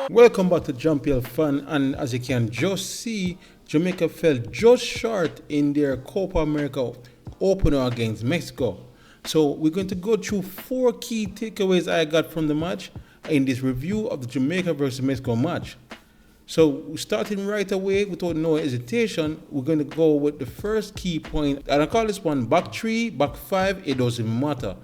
Welcome back to Jump Fun, and as you can just see, Jamaica fell just short in their Copa America opener against Mexico. So we're going to go through 4 key takeaways I got from the match in this review of the Jamaica versus Mexico match. So starting right away without no hesitation, we're going to go with the first key point, and I call this one back 3, back 5, it doesn't matter.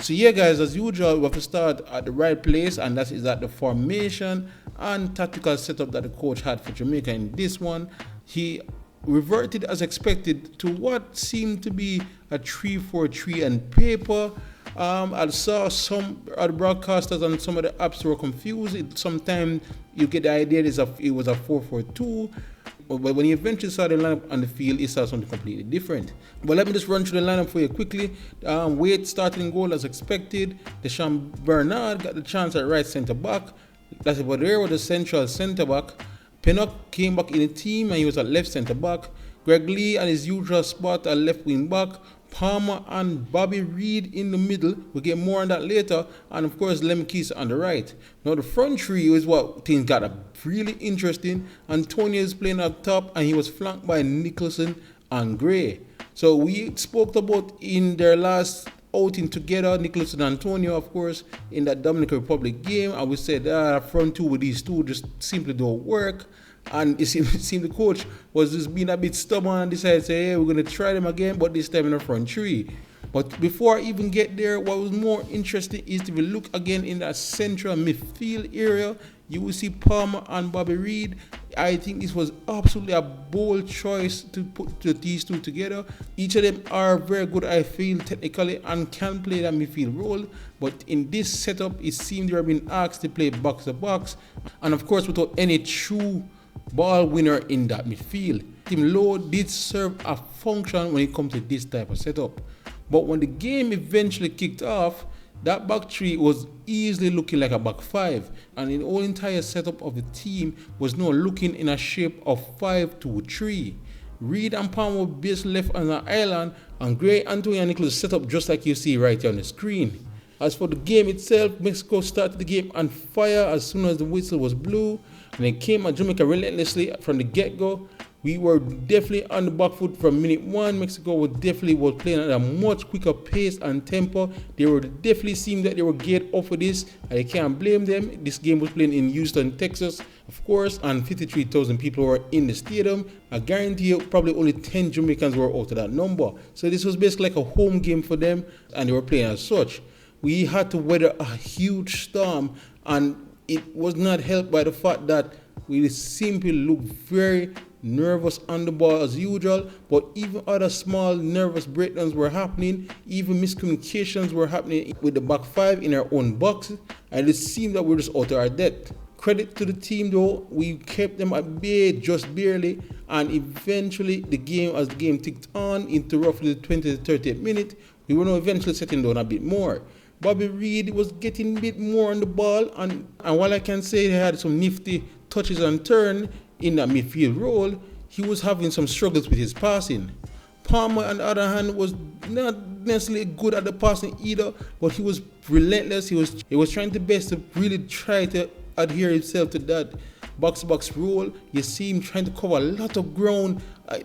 So yeah guys, as usual, we have to start at the right place, and that is at the formation and tactical setup that the coach had for Jamaica in this one. He reverted as expected to what seemed to be a 3-4-3 on paper. I saw some of the broadcasters and some of the apps were confused. Sometimes you get the idea it was a 4-4-2. But when you eventually saw the lineup on the field, it saw something completely different. But let me just run through the lineup for you quickly. Wade starting goal as expected. Deshaun Bernard got the chance at right centre back. That's about there was the central centre back. Pinnock came back in the team and he was at left centre back. Greg Lee at his usual spot at left wing back. Palmer and Bobby Reed in the middle. We'll get more on that later. And of course, Lembikisa on the right. Now the front three is what things got really interesting. Antonio is playing up top and he was flanked by Nicholson and Gray. So we spoke about in their last outing together, Nicholson and Antonio, of course, in that Dominican Republic game. And we said front two with these two just simply don't work. And it seemed the coach was just being a bit stubborn and decided to say, hey, we're going to try them again, but this time in the front three. But before I even get there, what was more interesting is if you look again in that central midfield area, you will see Palmer and Bobby Reed. I think this was absolutely a bold choice to put these two together. Each of them are very good, I feel, technically and can play that midfield role. But in this setup, it seemed they were being asked to play box to box. And of course, without any true ball winner in that midfield. Team Low did serve a function when it comes to this type of setup. But when the game eventually kicked off, that back three was easily looking like a back 5. And the whole entire setup of the team was now looking in a shape of 5-2-3. Reed and Palmer were based left on the island, and Gray, Antonio and Nicholas set up just like you see right here on the screen. As for the game itself, Mexico started the game on fire as soon as the whistle was blew. And they came at Jamaica relentlessly from the get-go. We were definitely on the back foot from minute 1. Mexico was playing at a much quicker pace and tempo. They were definitely seeing that they were geared up for this. I can't blame them. This game was playing in Houston, Texas, of course, and 53,000 people were in the stadium. I guarantee you probably only 10 Jamaicans were out of that number. So this was basically like a home game for them, and they were playing as such. We had to weather a huge storm, and it was not helped by the fact that we simply looked very nervous on the ball as usual, but even other small nervous breakdowns were happening, even miscommunications were happening with the back 5 in our own box, and it seemed that we were just out of our depth. Credit to the team though, we kept them at bay just barely, and eventually as the game ticked on into roughly the 20th to 30th minute, we were now eventually settling down a bit more. Bobby Reed was getting a bit more on the ball, and while I can say he had some nifty touches and turn in that midfield role, he was having some struggles with his passing. Palmer, on the other hand, was not necessarily good at the passing either, but he was relentless. He was trying the best to really try to adhere himself to that box-to-box role. You see him trying to cover a lot of ground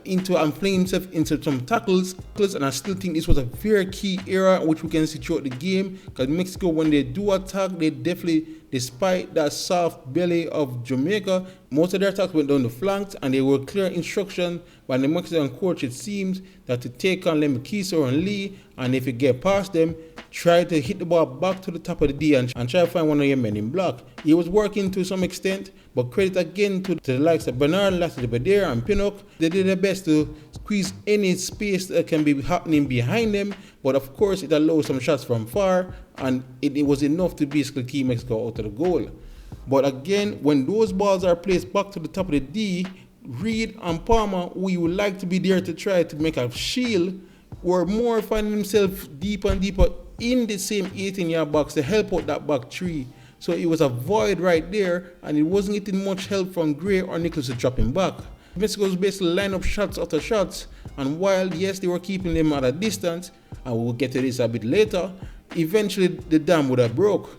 and playing himself into some tackles, and I still think this was a very key era which we can see throughout the game, because Mexico, when they do attack, they definitely, despite that soft belly of Jamaica, most of their attacks went down the flanks, and they were clear instruction by the Mexican coach, it seems, that to take on Lembikisa or Lee, and if you get past them, try to hit the ball back to the top of the D and try to find one of your men in block. He was working to some extent, but credit again to the likes of Bernard, Badere and Pinnock. They did their best to squeeze any space that can be happening behind them, but of course it allowed some shots from far, and it was enough to basically keep Mexico out of the goal. But again, when those balls are placed back to the top of the D, Reed and Palmer, who you would like to be there to try to make a shield, were more finding themselves deeper and deeper in the same 18-yard box to help out that back three. So it was a void right there, and it wasn't getting much help from Gray or Nicholas to drop him back. Mexico was basically line up shots after shots, and while yes, they were keeping them at a distance, and we'll get to this a bit later, eventually the dam would have broke.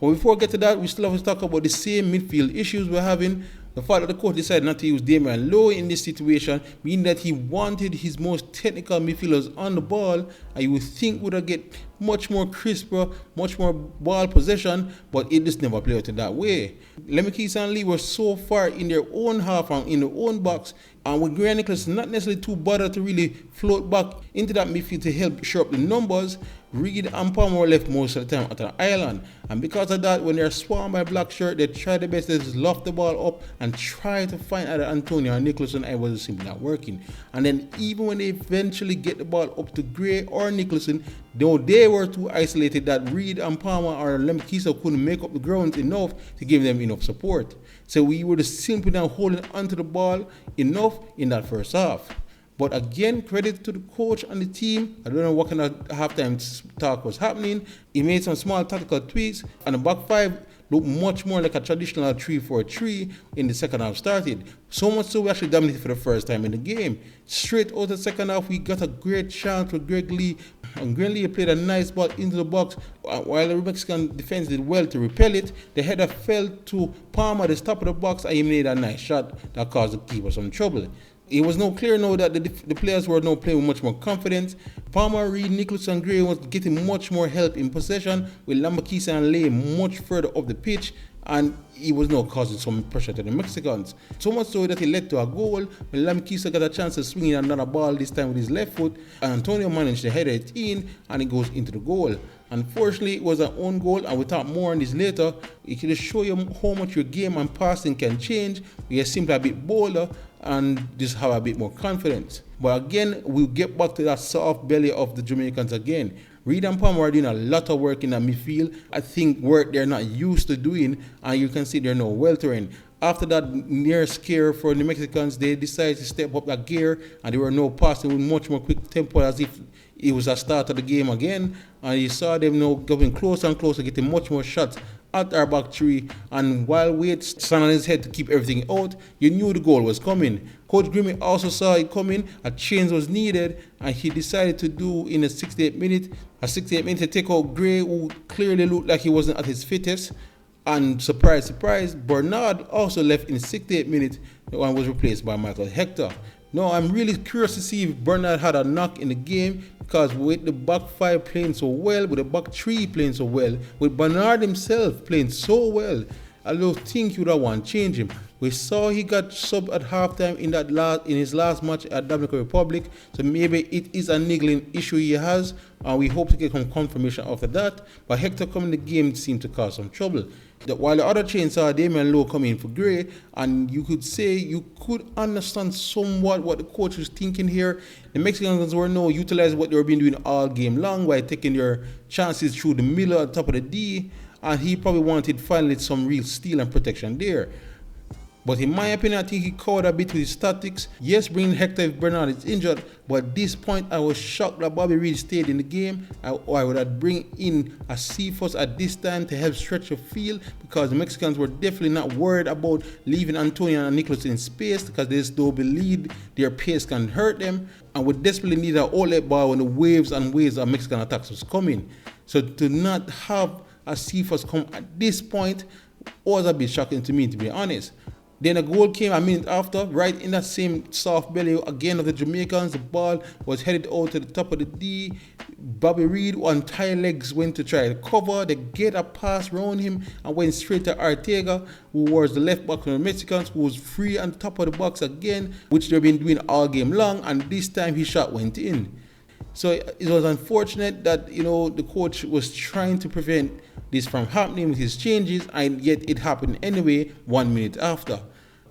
But before we get to that, we still have to talk about the same midfield issues we're having. The fact that the coach decided not to use Damian Lowe in this situation, meaning that he wanted his most technical midfielders on the ball, and you would think would have get much more crisper, much more ball possession, but it just never played out in that way. Lembikisa and Lee were so far in their own half and in their own box, and with Gray and Nicholas not necessarily too bothered to really float back into that midfield to help shore up the numbers, Reed and Palmer were left most of the time at the island. And because of that, when they're swarmed by black shirt, they try their best to just loft the ball up and try to find either Antonio or Nicholas, and it was simply not working. And then even when they eventually get the ball up to Gray or Nicholson, though they were too isolated that Reed and Palmer or Lembikisa couldn't make up the ground enough to give them enough support. So we were just simply not holding onto the ball enough in that first half. But again, credit to the coach and the team. I don't know what kind of halftime talk was happening. He made some small tactical tweaks, and the back five looked much more like a traditional 3-4-3 in the second half started. So much so we actually dominated for the first time in the game. Straight out of the second half, we got a great chance with Greg Lee. And Greg Lee played a nice ball into the box. While the Mexican defense did well to repel it, the header fell to Palmer at the top of the box, and he made a nice shot that caused the keeper some trouble. It was no clear now that the players were now playing with much more confidence. Palmer, Reed, Nicholas and Gray was getting much more help in possession, with Lembikisa and Lay much further up the pitch, and he was now causing some pressure to the Mexicans. So much so that he led to a goal when Lembikisa got a chance to swing in another ball, this time with his left foot, and Antonio managed to head it in, and it goes into the goal. Unfortunately, it was an own goal, and we'll talk more on this later. It can just show you how much your game and passing can change. You're simply a bit bolder and just have a bit more confidence. But again, we'll get back to that soft belly of the Jamaicans again. Reed and Palmer are doing a lot of work in that midfield. I think work they're not used to doing, and you can see they're now weltering. After that near scare for the Mexicans, they decided to step up that gear, and they were now passing with much more quick tempo as if it was a start of the game again. And you saw them now getting closer and closer, getting much more shots at our back three. And while Wade stand on his head to keep everything out, you knew the goal was coming. Coach Grimmy also saw it coming, a change was needed, and he decided to do in a 68 minute to take out Gray, who clearly looked like he wasn't at his fittest. And surprise, surprise, Bernard also left in 68 minutes and was replaced by Michael Hector. Now, I'm really curious to see if Bernard had a knock in the game, because with the back five playing so well, with the back three playing so well, with Bernard himself playing so well, I don't think you would have want to change him. We saw he got subbed at halftime in his last match at Dominican Republic, so maybe it is a niggling issue he has, and we hope to get some confirmation after that. But Hector coming in the game seemed to cause some trouble. While the other chain saw Damian Lowe come in for Gray, and you could understand somewhat what the coach was thinking here. The Mexicans were now utilizing what they were doing all game long by taking their chances through the middle at the top of the D, and he probably wanted finally some real steal and protection there. But in my opinion, I think he covered a bit with his tactics. Yes, bringing Hector if Bernard is injured, but at this point I was shocked that Bobby Reed stayed in the game. I would have bring in a Cephas at this time to help stretch the field, because the Mexicans were definitely not worried about leaving Antonio and Nicholas in space, because they still believe their pace can hurt them, and would desperately need an outlet ball when the waves and waves of Mexican attacks was coming. So to not have a Cephas come at this point was a bit shocking to me, to be honest. Then a goal came a minute after, right in that same soft belly again of the Jamaicans. The ball was headed out to the top of the D. Bobby Reed on tight legs went to try to cover. They get a pass around him and went straight to Ortega, who was the left back of the Mexicans, who was free on top of the box again, which they've been doing all game long, and this time his shot went in. So it was unfortunate that, the coach was trying to prevent this from happening with his changes, and yet it happened anyway 1 minute after.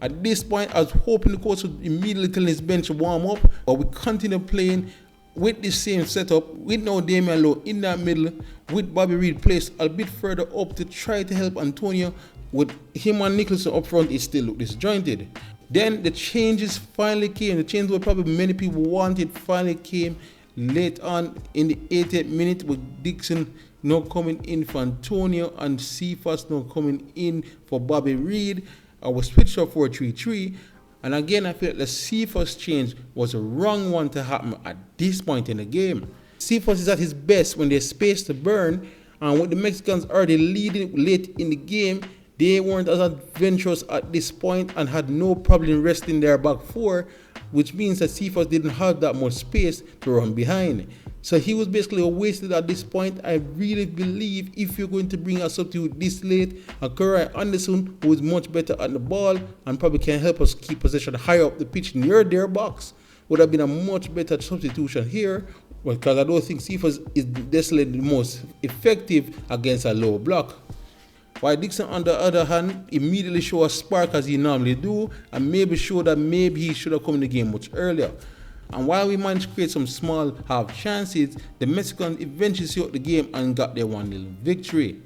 At this point, I was hoping the coach would immediately tell his bench to warm up, but we continue playing with the same setup, with no Damian Lowe in that middle, with Bobby Reed placed a bit further up to try to help Antonio. With him and Nicholson up front, it still looked disjointed. Then the changes finally came. The changes were probably many people wanted finally came late on in the 88th minute, with Dixon now coming in for Antonio and Cephas now coming in for Bobby Reed. I was switched up 4-3-3, and again I feel like the Cephas change was a wrong one to happen at this point in the game. Cephas is at his best when there's space to burn, And with the Mexicans already leading late in the game, they weren't as adventurous at this point and had no problem resting their back four, which means that Cephas didn't have that much space to run behind. So he was basically wasted at this point. I really believe if you're going to bring a substitute this late, a Corey Anderson, who is much better at the ball and probably can help us keep possession higher up the pitch near their box, would have been a much better substitution here, because I don't think Cephas is necessarily the most effective against a low block. While Dixon, on the other hand, immediately showed a spark as he normally do, and maybe showed that maybe he should have come in the game much earlier. And while we managed to create some small half chances, the Mexicans eventually sealed the game and got their 1-0 victory.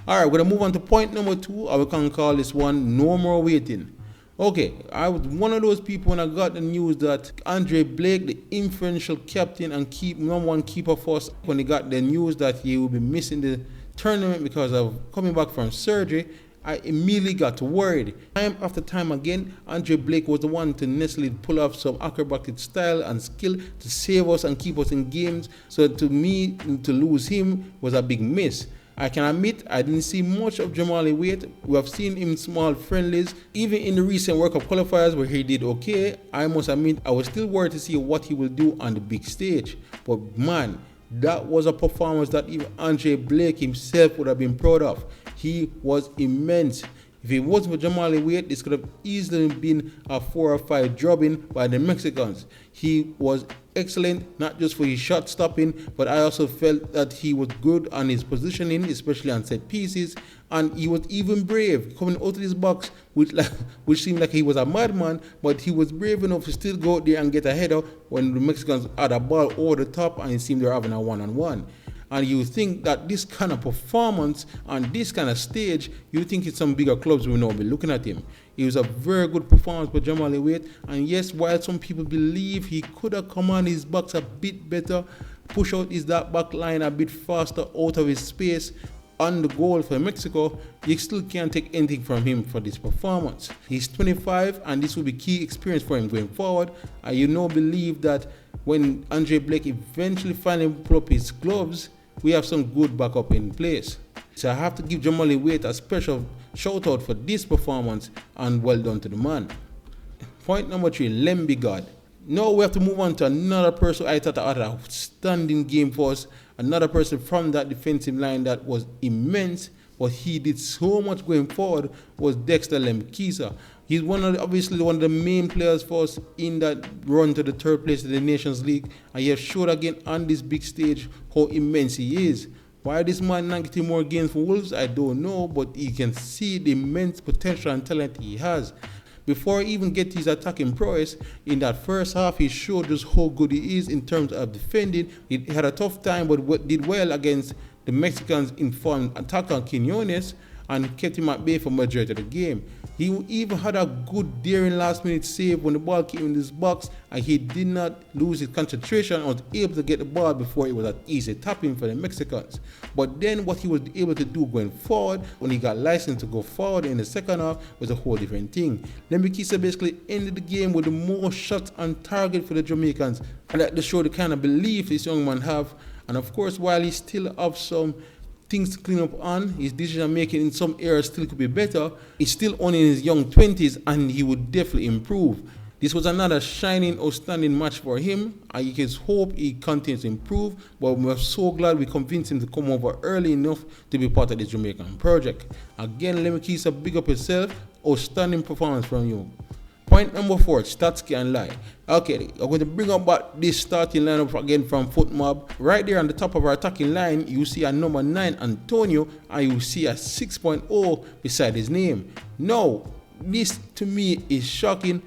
Alright, we're going to move on to point number 2, or we can call this one no more waiting. Okay, I was one of those people when I got the news that Andre Blake, the influential captain and number one keeper for us, when he got the news that he will be missing the tournament because of coming back from surgery, I immediately got worried. Time after time again, Andre Blake was the one to necessarily pull off some acrobatic style and skill to save us and keep us in games. So to me, to lose him was a big miss. I can admit I didn't see much of Jamali Waite. We have seen him in small friendlies, even in the recent World Cup qualifiers where he did okay. I must admit I was still worried to see what he will do on the big stage. But man, that was a performance that even Andre Blake himself would have been proud of. He was immense. If it wasn't for Jamali Waite, this could have easily been a 4 or 5 drubbing by the Mexicans. He was excellent, not just for his shot stopping, but I also felt that he was good on his positioning, especially on set pieces, and he was even brave coming out of his box, which seemed like he was a madman, but he was brave enough to still go out there and get a header when the Mexicans had a ball over the top and it seemed they were having a one-on-one. And you think that this kind of performance on this kind of stage, you think it's some bigger clubs will now be looking at him. It was a very good performance by Jamali Waite. And yes, while some people believe he could have come on his box a bit better, push out his that back line a bit faster out of his space on the goal for Mexico, you still can't take anything from him for this performance. He's 25 and this will be key experience for him going forward. And you know believe that when Andre Blake eventually finally pull up his gloves, we have some good backup in place. So I have to give Jamali Waite a special shout out for this performance and well done to the man. Point number 3, Lembikisa. Now we have to move on to another person I thought had an outstanding game for us. Another person from that defensive line that was immense, but he did so much going forward, was Dexter Lembikisa. He's obviously one of the main players for us in that run to the third place in the Nations League, and he has showed again on this big stage how immense he is. Why this man not getting more games for Wolves, I don't know, but you can see the immense potential and talent he has. Before he even get his attacking prowess, in that first half he showed just how good he is in terms of defending. He had a tough time but did well against the Mexicans in form attacker Quinones and kept him at bay for majority of the game. He even had a good daring last minute save when the ball came in this box, and he did not lose his concentration and was able to get the ball before it was an easy tapping for the Mexicans. But then what he was able to do going forward, when he got licensed to go forward in the second half, was a whole different thing. Lembikisa basically ended the game with the most shots on target for the Jamaicans, and that just showed the kind of belief this young man have. And of course, while he still have some things to clean up on, his decision making in some areas still could be better, he's still only in his young 20s and he would definitely improve. This was another shining, outstanding match for him, and you can hope he continues to improve, but we're so glad we convinced him to come over early enough to be part of the Jamaican project. Again, Lembikisa, big up yourself, outstanding performance from you. Point number 4, stats can lie. Okay, I'm going to bring up back this starting lineup again from FootMob. Right there on the top of our attacking line, you see a number 9, Antonio, and you see a 6.0 beside his name. Now, this to me is shocking.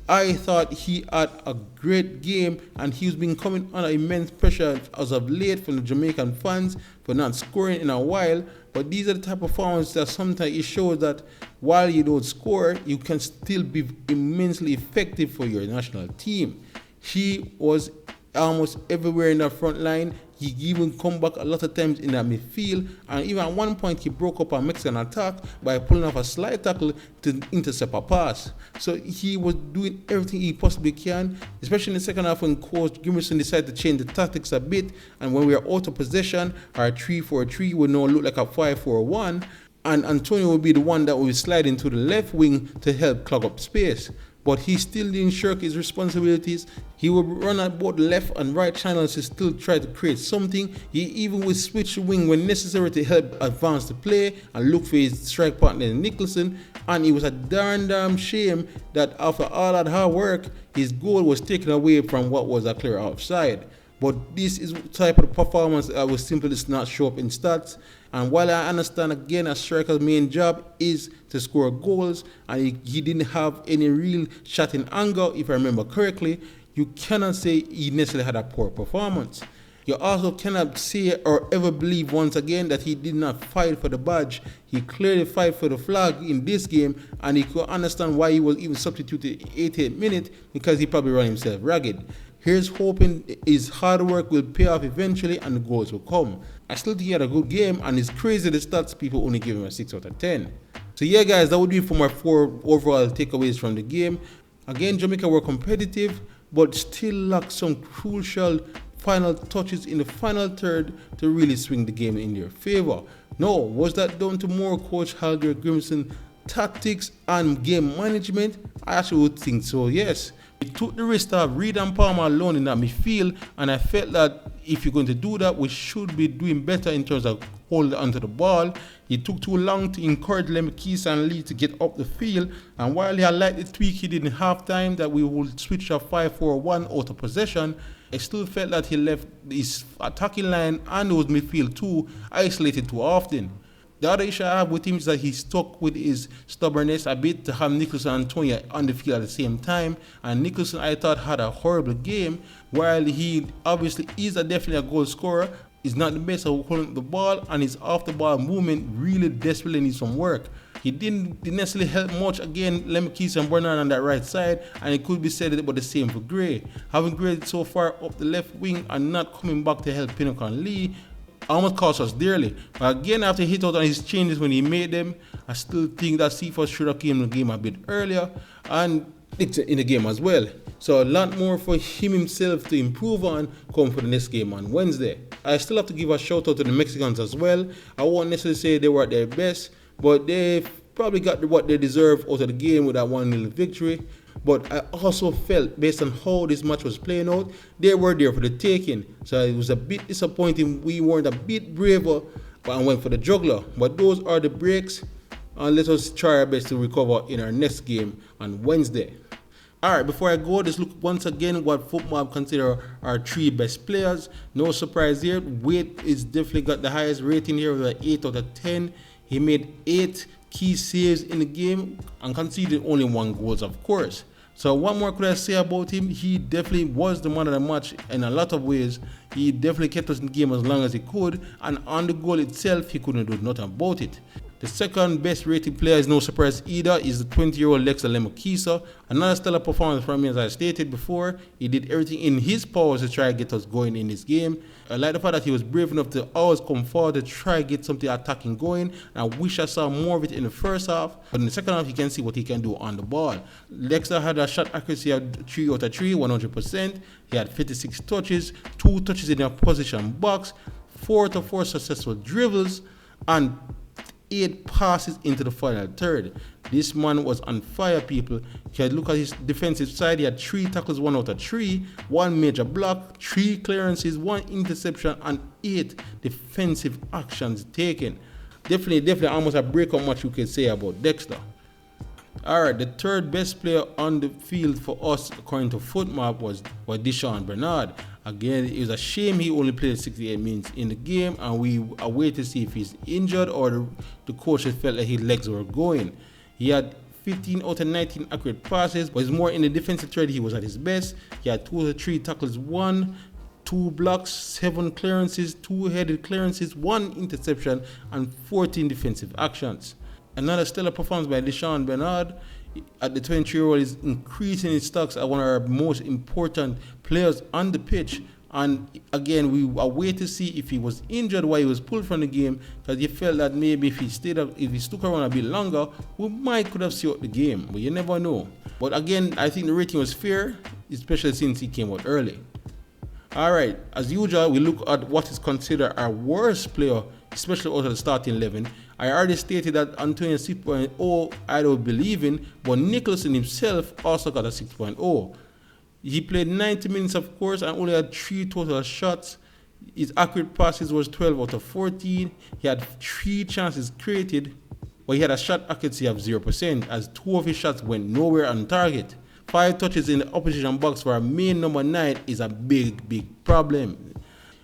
I thought he had a great game, and he's been coming under immense pressure as of late from the Jamaican fans for not scoring in a while. But these are the type of performances that sometimes it shows that while you don't score, you can still be immensely effective for your national team. He was almost everywhere in the front line. He even come back a lot of times in that midfield, and even at one point he broke up a Mexican attack by pulling off a slide tackle to intercept a pass. So he was doing everything he possibly can, especially in the second half when Coach Grimmerson decided to change the tactics a bit, and when we are out of possession, our 3-4-3 would now look like a 5-4-1, and Antonio would be the one that would slide into the left wing to help clog up space. But he still didn't shirk his responsibilities. He would run at both left and right channels to still try to create something. He even would switch the wing when necessary to help advance the play and look for his strike partner Nicholson. And it was a darn shame that after all that hard work, his goal was taken away from what was a clear offside. But this is the type of performance that will simply just not show up in stats. And while I understand, again, a striker's main job is to score goals, and he didn't have any real shot in anger, if I remember correctly, you cannot say he necessarily had a poor performance. You also cannot say or ever believe once again that he did not fight for the badge. He clearly fight for the flag in this game, and he could understand why he was even substituted in 88 minutes, because he probably ran himself ragged. Here's hoping his hard work will pay off eventually and the goals will come. I still think he had a good game, and it's crazy the stats people only give him a 6 out of 10. So yeah guys, that would be for my 4 overall takeaways from the game. Again, Jamaica were competitive, but still lacked some crucial final touches in the final third to really swing the game in their favor. Now, was that down to more Coach Halger Grimson tactics and game management? I actually would think so, yes. He took the risk to have Reed and Palmer alone in that midfield, and I felt that if you're going to do that, we should be doing better in terms of holding onto the ball. He took too long to encourage Lembikisa and Lee to get up the field, and while he had liked the tweak he did in halftime that we would switch a 5-4-1 out of possession, I still felt that he left his attacking line and those midfield too isolated too often. The other issue I have with him is that he stuck with his stubbornness a bit to have Nicholson and Antonio on the field at the same time. And Nicholson, I thought, had a horrible game. While he obviously is definitely a goal scorer, he's not the best at holding the ball, and his off-the-ball movement really desperately needs some work. He didn't necessarily help much, again, Lembikisa and Bernard on that right side, and it could be said about the same for Gray. Having Gray so far up the left wing and not coming back to help Pinnock and Lee almost cost us dearly. But again, after he hit out on his changes when he made them, I still think that Cephas should have came in the game a bit earlier, and it's in the game as well. So a lot more for him himself to improve on come for the next game on Wednesday. I still have to give a shout out to the Mexicans as well. I won't necessarily say they were at their best, but they've probably got what they deserve out of the game with that 1-0 victory. But I also felt, based on how this match was playing out, they were there for the taking. So it was a bit disappointing we weren't a bit braver and went for the juggler. But those are the breaks, and let us try our best to recover in our next game on Wednesday. Alright, before I go, just look once again what Footmob consider our 3 best players. No surprise here, Wade is definitely got the highest rating here with an 8 out of 10. He made 8 key saves in the game and conceded only 1 goal, of course. So what more could I say about him? He definitely was the man of the match in a lot of ways. He definitely kept us in the game as long as he could, and on the goal itself, he couldn't do nothing about it. The second best rated player is no surprise either, is the 20-year-old Dexter Lembikisa. Another stellar performance from him, as I stated before. He did everything in his powers to try to get us going in this game. I like the fact that he was brave enough to always come forward to try to get something attacking going. And I wish I saw more of it in the first half. But in the second half, you can see what he can do on the ball. Dexter had a shot accuracy of 3 out of 3, 100%. He had 56 touches, 2 touches in the opposition box, 4 out of 4 successful dribbles, and 8 passes into the final third. This man was on fire, people. You can look at his defensive side. He had 3 tackles, 1 out of 3, 1 major block, 3 clearances, 1 interception, and 8 defensive actions taken. Definitely almost a breakout match you could say about Dexter. Alright, the third best player on the field for us, according to Footmap, was Deshaun Bernard. Again, it was a shame he only played 68 minutes in the game, and we are waiting to see if he's injured or the coach felt like his legs were going. He had 15 out of 19 accurate passes, but it's more in the defensive third he was at his best. He had 2 out of 3 tackles, 1, 2 blocks, 7 clearances, 2 headed clearances, 1 interception, and 14 defensive actions. Another stellar performance by Deshaun Bernard. At the 23-year-old is increasing his stocks as one of our most important players on the pitch, And again, we are waiting to see if he was injured while he was pulled from the game, because you felt that maybe if he stuck around a bit longer, we could have sealed the game, but you never know. But again, I think the rating was fair, especially since he came out early. Alright, as usual, we look at what is considered our worst player, especially out of the starting 11. I already stated that Antonio 6.0 I don't believe in, but Nicholson himself also got a 6.0. He played 90 minutes, of course, and only had 3 total shots. His accurate passes was 12 out of 14. He had 3 chances created, but he had a shot accuracy of 0%, as 2 of his shots went nowhere on target. 5 touches in the opposition box for our main number 9 is a big problem.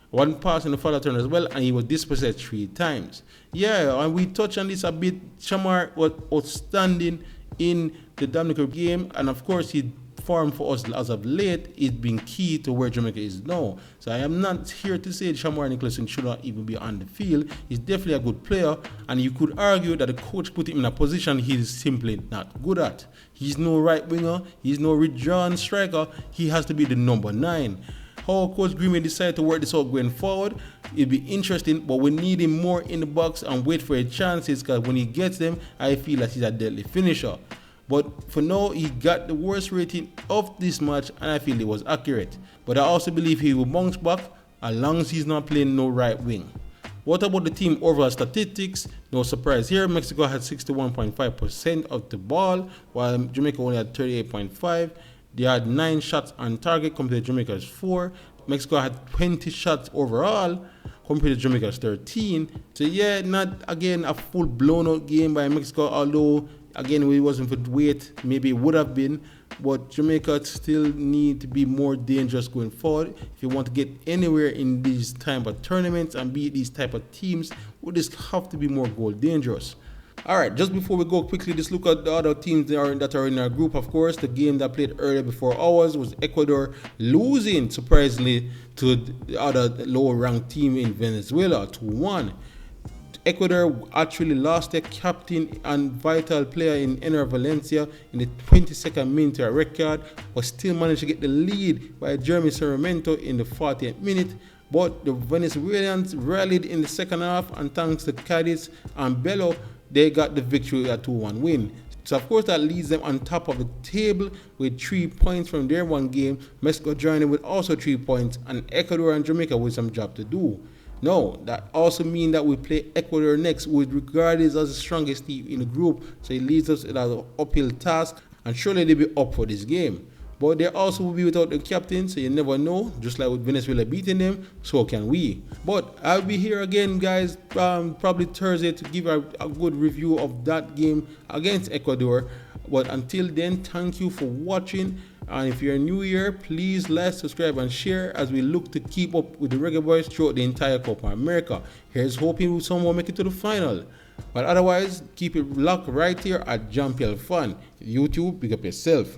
1 pass in the follow turn as well, and he was dispossessed 3 times. Yeah, and we touched on this a bit. Shamar was outstanding in the Dominican game, and of course he form for us as of late is being key to where Jamaica is now. So I am not here to say Shamar Nicholson should not even be on the field. He's definitely a good player, and you could argue that the coach put him in a position he is simply not good at. He's no right winger, he's no withdrawn striker, he has to be the number 9. How Coach Green may decide to work this out going forward, it'll be interesting, but we need him more in the box and wait for his chances, because when he gets them, I feel that he's a deadly finisher. But for now, he got the worst rating of this match, and I feel it was accurate. But I also believe he will bounce back as long as he's not playing no right wing. What about the team overall statistics? No surprise here. Mexico had 61.5% of the ball, while Jamaica only had 38.5%. They had 9 shots on target compared to Jamaica's 4. Mexico had 20 shots overall compared to Jamaica's 13. So yeah, not again a full blown out game by Mexico, although again, if it wasn't for the weight, maybe it would have been. But Jamaica still need to be more dangerous going forward. If you want to get anywhere in these type of tournaments and beat these type of teams, we just have to be more goal dangerous. Alright, just before we go quickly, just look at the other teams that are in our group. Of course, the game that played earlier before ours was Ecuador losing, surprisingly, to the other lower ranked team in Venezuela, 2-1. Ecuador actually lost their captain and vital player in Ener Valencia in the 22nd minute to a red card, but still managed to get the lead by Jeremy Sarmiento in the 40th minute. But the Venezuelans rallied in the second half, and thanks to Cadiz and Bello, they got the victory, a 2-1 win. So of course that leaves them on top of the table with 3 points from their one game. Mexico joining with also 3 points, and Ecuador and Jamaica with some job to do. No, that also means that we play Ecuador next, who is regarded as the strongest team in the group. So it leaves us with an uphill task, and surely they'll be up for this game. But they also will be without the captain, so you never know. Just like with Venezuela beating them, so can we. But I'll be here again, guys, probably Thursday to give a good review of that game against Ecuador. But until then, thank you for watching. And if you're new here, please like, subscribe, and share as we look to keep up with the reggaeboyz throughout the entire Copa America. Here's hoping we someone make it to the final. But otherwise, keep it locked right here at Jamaican Fun. YouTube, pick up yourself.